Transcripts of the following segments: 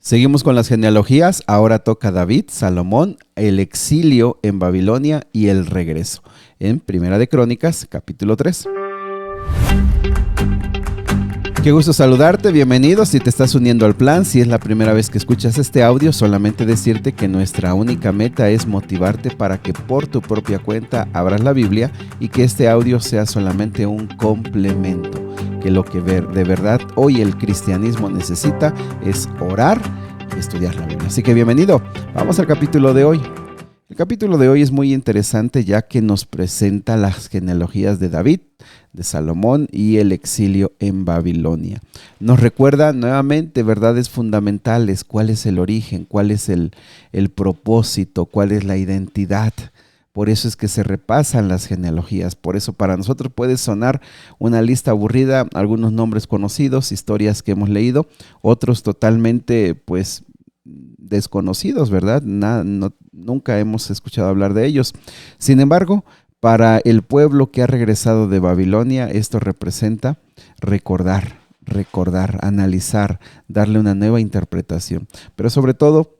Seguimos con las genealogías. Ahora toca David, Salomón, el exilio en Babilonia y el regreso. En Primera de Crónicas, capítulo 3. Qué gusto saludarte, bienvenido. Si te estás uniendo al plan, si es la primera vez que escuchas este audio, solamente decirte que nuestra única meta es motivarte para que por tu propia cuenta abras la Biblia y que este audio sea solamente un complemento. Que lo que de verdad hoy el cristianismo necesita es orar y estudiar la Biblia. Así que bienvenido, vamos al capítulo de hoy. El capítulo de hoy es muy interesante ya que nos presenta las genealogías de David, de Salomón y el exilio en Babilonia. Nos recuerda nuevamente verdades fundamentales, cuál es el origen, cuál es el propósito, cuál es la identidad. Por eso es que se repasan las genealogías. Por eso para nosotros puede sonar una lista aburrida, algunos nombres conocidos, historias que hemos leído, otros totalmente desconocidos, ¿verdad? Nunca hemos escuchado hablar de ellos. Sin embargo, para el pueblo que ha regresado de Babilonia, esto representa recordar, analizar, darle una nueva interpretación. Pero sobre todo,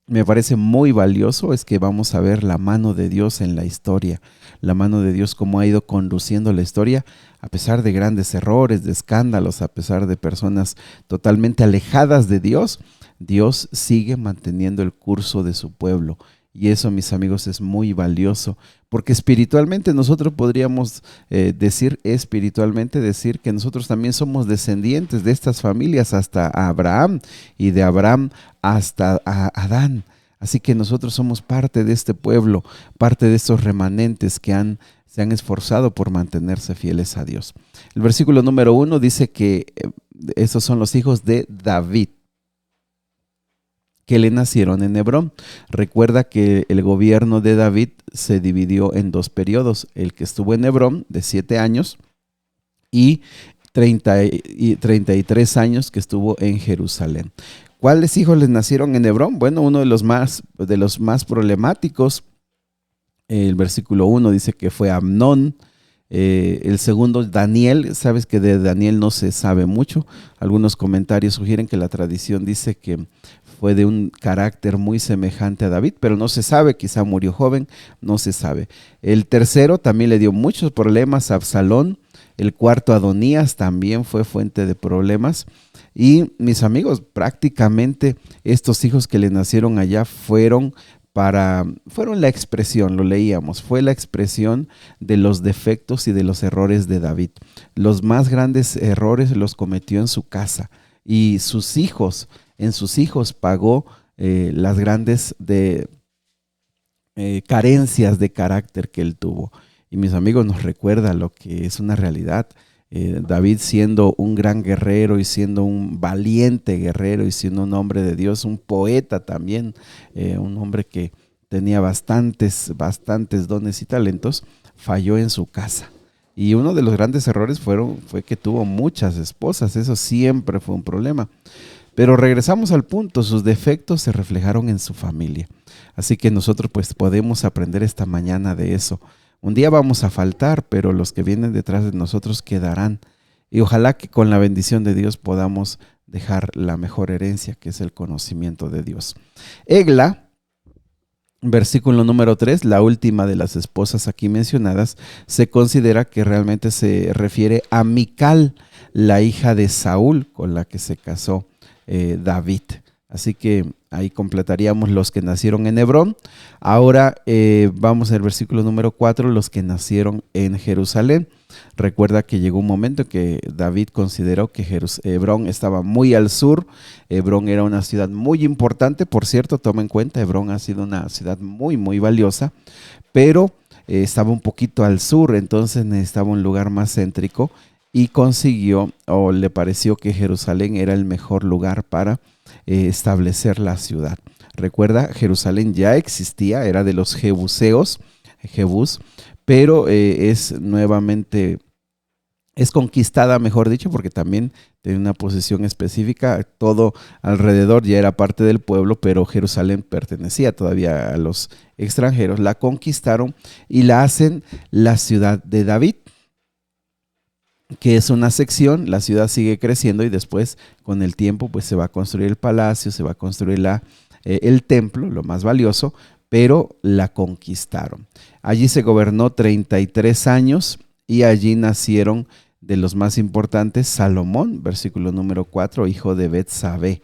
me parece muy valioso es que vamos a ver la mano de Dios en la historia, la mano de Dios cómo ha ido conduciendo la historia a pesar de grandes errores, de escándalos, a pesar de personas totalmente alejadas de Dios. Dios sigue manteniendo el curso de su pueblo. Y eso, mis amigos, es muy valioso, porque espiritualmente nosotros podríamos decir que nosotros también somos descendientes de estas familias hasta Abraham y de Abraham hasta Adán. Así que nosotros somos parte de este pueblo, parte de estos remanentes que se han esforzado por mantenerse fieles a Dios. El versículo número 1 dice que estos son los hijos de David, que le nacieron en Hebrón. Recuerda que el gobierno de David se dividió en dos periodos, el que estuvo en Hebrón de 7 años y 33 años que estuvo en Jerusalén. ¿Cuáles hijos les nacieron en Hebrón? Bueno, uno de los más problemáticos, el versículo 1 dice que fue Amnón. El segundo, Daniel. Sabes que de Daniel no se sabe mucho. Algunos comentarios sugieren que la tradición dice que fue de un carácter muy semejante a David, pero no se sabe, quizá murió joven, no se sabe. El tercero también le dio muchos problemas, Absalón. El cuarto, Adonías, también fue fuente de problemas. Y mis amigos, prácticamente estos hijos que le nacieron allá fueron la expresión, lo leíamos, fue la expresión de los defectos y de los errores de David. Los más grandes errores los cometió en su casa y en sus hijos pagó las grandes carencias de carácter que él tuvo. Y mis amigos, nos recuerda lo que es una realidad. David, siendo un gran guerrero y siendo un valiente guerrero y siendo un hombre de Dios, un poeta también, un hombre que tenía bastantes dones y talentos, falló en su casa. Y uno de los grandes errores fue que tuvo muchas esposas. Eso siempre fue un problema. Pero regresamos al punto, sus defectos se reflejaron en su familia. Así que nosotros podemos aprender esta mañana de eso. Un día vamos a faltar, pero los que vienen detrás de nosotros quedarán. Y ojalá que con la bendición de Dios podamos dejar la mejor herencia, que es el conocimiento de Dios. Egla, versículo número 3, la última de las esposas aquí mencionadas, se considera que realmente se refiere a Mical, la hija de Saúl, con la que se casó David. Así que ahí completaríamos los que nacieron en Hebrón. Ahora vamos al versículo número 4, los que nacieron en Jerusalén. Recuerda que llegó un momento que David consideró que Hebrón estaba muy al sur. Hebrón era una ciudad muy importante. Por cierto, toma en cuenta, Hebrón ha sido una ciudad muy, muy valiosa, pero estaba un poquito al sur, entonces necesitaba un lugar más céntrico y le pareció que Jerusalén era el mejor lugar para establecer la ciudad. Recuerda, Jerusalén ya existía, era de los Jebús, pero es conquistada, mejor dicho, porque también tiene una posición específica. Todo alrededor ya era parte del pueblo, pero Jerusalén pertenecía todavía a los extranjeros. La conquistaron y la hacen la ciudad de David. que es una sección. La ciudad sigue creciendo y después con el tiempo pues se va a construir el palacio, se va a construir el templo, lo más valioso, pero la conquistaron. Allí se gobernó 33 años y allí nacieron de los más importantes Salomón, versículo número 4, hijo de Betsabé.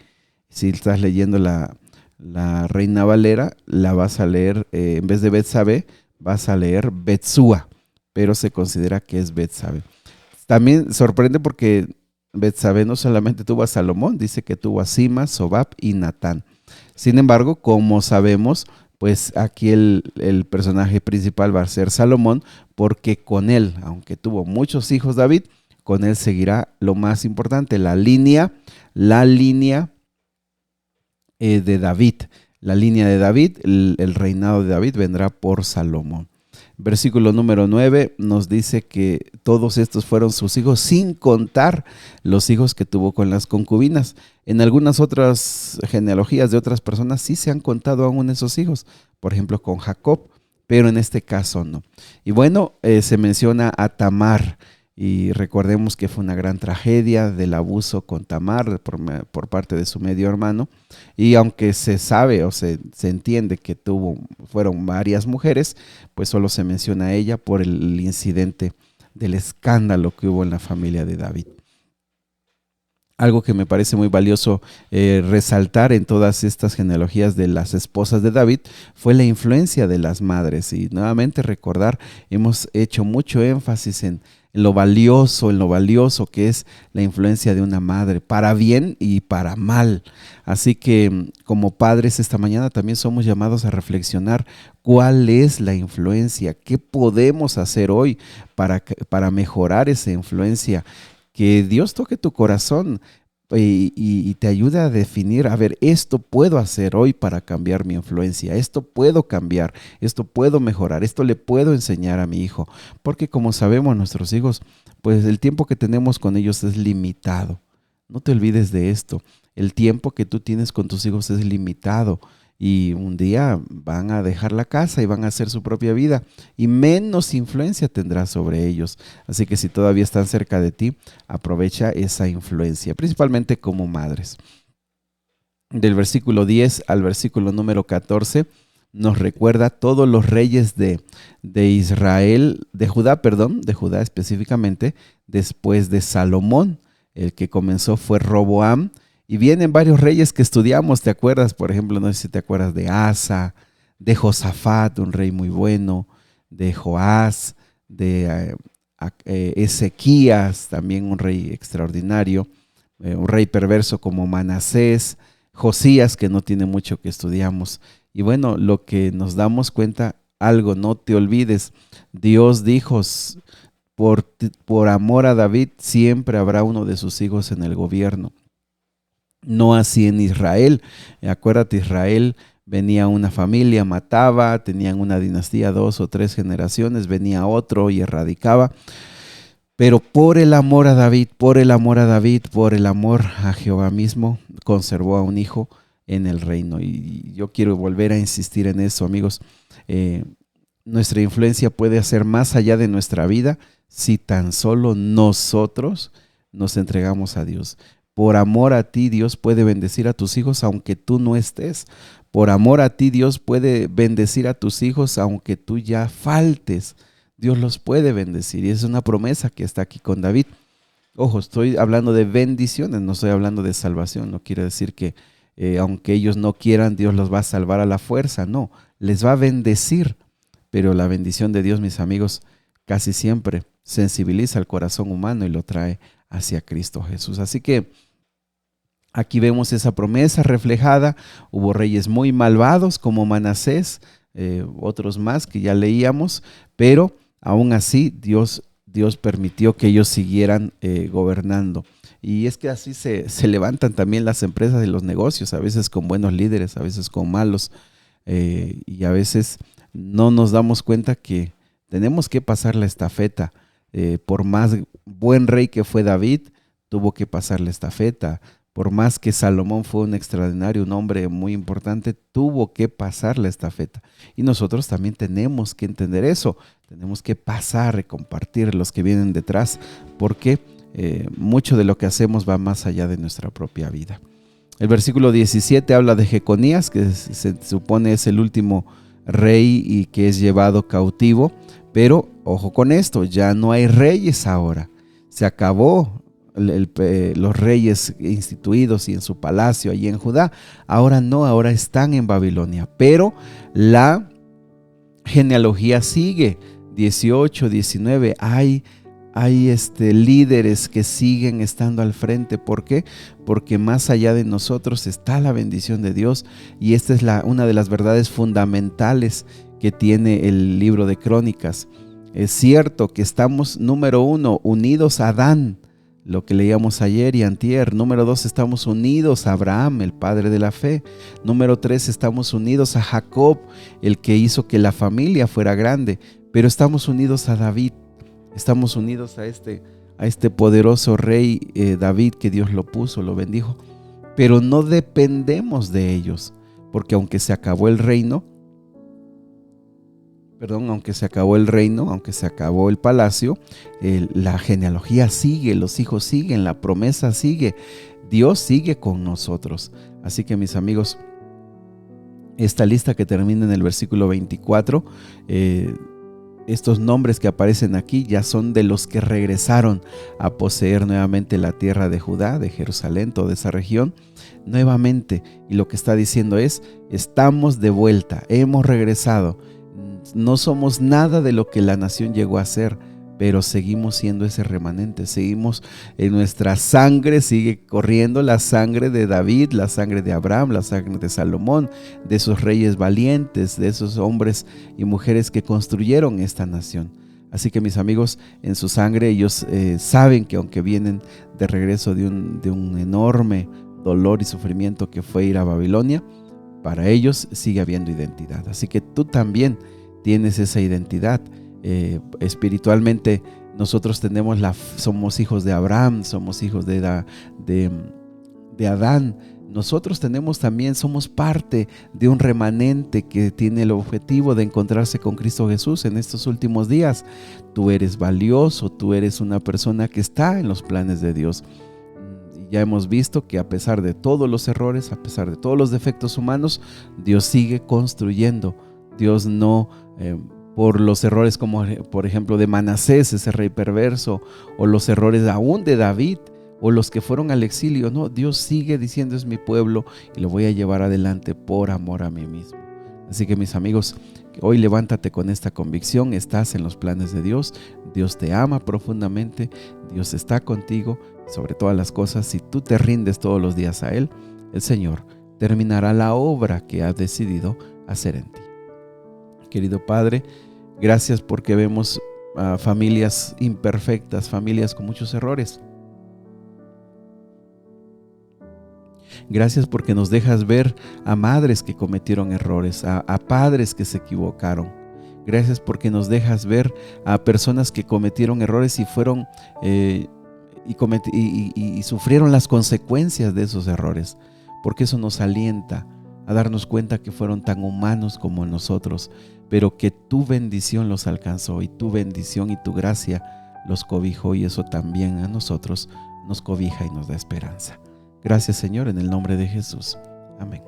Si estás leyendo la Reina Valera, la vas a leer, en vez de Betsabé, vas a leer Betsúa, pero se considera que es Betsabé. También sorprende porque Betsabé no solamente tuvo a Salomón, dice que tuvo a Sima, Sobab y Natán. Sin embargo, como sabemos, pues aquí el personaje principal va a ser Salomón, porque con él, aunque tuvo muchos hijos David, con él seguirá lo más importante, la línea de David. La línea de David, el reinado de David vendrá por Salomón. Versículo número 9 nos dice que todos estos fueron sus hijos, sin contar los hijos que tuvo con las concubinas. En algunas otras genealogías de otras personas sí se han contado aún esos hijos, por ejemplo con Jacob, pero en este caso no. Y bueno, se menciona a Tamar, y recordemos que fue una gran tragedia del abuso con Tamar por parte de su medio hermano, y aunque se sabe o se entiende que fueron varias mujeres, pues solo se menciona a ella por el incidente del escándalo que hubo en la familia de David. Algo que me parece muy valioso resaltar en todas estas genealogías de las esposas de David fue la influencia de las madres. Y nuevamente recordar, hemos hecho mucho énfasis en lo valioso que es la influencia de una madre, para bien y para mal. Así que como padres esta mañana también somos llamados a reflexionar cuál es la influencia, qué podemos hacer hoy para mejorar esa influencia. Que Dios toque tu corazón y te ayude a definir, a ver, esto puedo hacer hoy para cambiar mi influencia, esto puedo cambiar, esto puedo mejorar, esto le puedo enseñar a mi hijo. Porque como sabemos, nuestros hijos, pues el tiempo que tenemos con ellos es limitado. No te olvides de esto. El tiempo que tú tienes con tus hijos es limitado. Y un día van a dejar la casa y van a hacer su propia vida y menos influencia tendrás sobre ellos. Así que si todavía están cerca de ti, aprovecha esa influencia, principalmente como madres. Del versículo 10 al versículo número 14 nos recuerda todos los reyes de Israel, de Judá específicamente, después de Salomón. El que comenzó fue Roboam. Y vienen varios reyes que estudiamos, ¿te acuerdas? Por ejemplo, no sé si te acuerdas de Asa, de Josafat, un rey muy bueno, de Joás, de Ezequías, también un rey extraordinario, un rey perverso como Manasés, Josías, que no tiene mucho que estudiamos. Y bueno, lo que nos damos cuenta, algo, no te olvides, Dios dijo, por amor a David, siempre habrá uno de sus hijos en el gobierno. No así en Israel. Acuérdate, Israel venía una familia, mataba, tenían una dinastía, 2 o 3 generaciones, venía otro y erradicaba. Pero por el amor a David, por el amor a Jehová mismo, conservó a un hijo en el reino. Y yo quiero volver a insistir en eso, amigos. Nuestra influencia puede hacer más allá de nuestra vida si tan solo nosotros nos entregamos a Dios. Por amor a ti, Dios puede bendecir a tus hijos aunque tú no estés. Por amor a ti, Dios puede bendecir a tus hijos aunque tú ya faltes. Dios los puede bendecir y es una promesa que está aquí con David. Ojo, estoy hablando de bendiciones, no estoy hablando de salvación. No quiere decir que aunque ellos no quieran, Dios los va a salvar a la fuerza. No, les va a bendecir. Pero la bendición de Dios, mis amigos, casi siempre sensibiliza el corazón humano y lo trae hacia Cristo Jesús. Así que aquí vemos esa promesa reflejada. Hubo reyes muy malvados como Manasés, otros más que ya leíamos, pero aún así Dios permitió que ellos siguieran gobernando. Y es que así se levantan también las empresas y los negocios, a veces con buenos líderes, a veces con malos, y a veces no nos damos cuenta que tenemos que pasar la estafeta. Por más buen rey que fue David, tuvo que pasar la estafeta. Por más que Salomón fue un extraordinario, un hombre muy importante, tuvo que pasar la estafeta. Y nosotros también tenemos que entender eso. Tenemos que pasar y compartir los que vienen detrás, porque mucho de lo que hacemos va más allá de nuestra propia vida. El versículo 17 habla de Jeconías, que se supone es el último rey y que es llevado cautivo. Pero ojo con esto, ya no hay reyes ahora. Se acabó los reyes instituidos y en su palacio allí en Judá. Ahora no, ahora están en Babilonia. Pero la genealogía sigue. 18, 19, hay líderes que siguen estando al frente. ¿Por qué? Porque más allá de nosotros está la bendición de Dios, y esta es una de las verdades fundamentales que tiene el libro de Crónicas. Es cierto que estamos, número 1, unidos a Adán, lo que leíamos ayer y antier. Número 2, estamos unidos a Abraham, el padre de la fe. Número 3, estamos unidos a Jacob, el que hizo que la familia fuera grande. Pero estamos unidos a David, estamos unidos a este poderoso rey David, que Dios lo puso, lo bendijo. Pero no dependemos de ellos, porque aunque se acabó el reino, aunque se acabó el palacio, la genealogía sigue, los hijos siguen, la promesa sigue, Dios sigue con nosotros. Así que, mis amigos, esta lista que termina en el versículo 24, estos nombres que aparecen aquí ya son de los que regresaron a poseer nuevamente la tierra de Judá, de Jerusalén, toda esa región, nuevamente. Y lo que está diciendo es, estamos de vuelta, hemos regresado. No somos nada de lo que la nación llegó a ser, pero seguimos siendo ese remanente, seguimos en nuestra sangre, sigue corriendo la sangre de David, la sangre de Abraham, la sangre de Salomón, de esos reyes valientes, de esos hombres y mujeres que construyeron esta nación. Así que, mis amigos, en su sangre ellos saben que aunque vienen de regreso de un enorme dolor y sufrimiento que fue ir a Babilonia, para ellos sigue habiendo identidad. Así que tú también tienes esa identidad. Espiritualmente nosotros somos hijos de Abraham, somos hijos de Adán. Nosotros somos parte de un remanente que tiene el objetivo de encontrarse con Cristo Jesús en estos últimos días. Tú eres valioso, tú eres una persona que está en los planes de Dios. Ya hemos visto que a pesar de todos los errores, a pesar de todos los defectos humanos, Dios sigue construyendo. Dios no, por los errores como por ejemplo de Manasés, ese rey perverso, o los errores aún de David, o los que fueron al exilio, no, Dios sigue diciendo, es mi pueblo y lo voy a llevar adelante por amor a mí mismo. Así que, mis amigos, hoy levántate con esta convicción, estás en los planes de Dios, Dios te ama profundamente, Dios está contigo, sobre todas las cosas. Si tú te rindes todos los días a Él, el Señor terminará la obra que ha decidido hacer en ti. Querido Padre, gracias porque vemos familias imperfectas, familias con muchos errores. Gracias porque nos dejas ver a madres que cometieron errores, a padres que se equivocaron. Gracias porque nos dejas ver a personas que cometieron errores y fueron y sufrieron las consecuencias de esos errores. Porque eso nos alienta a darnos cuenta que fueron tan humanos como nosotros, pero que tu bendición los alcanzó y tu bendición y tu gracia los cobijó, y eso también a nosotros nos cobija y nos da esperanza. Gracias, Señor, en el nombre de Jesús. Amén.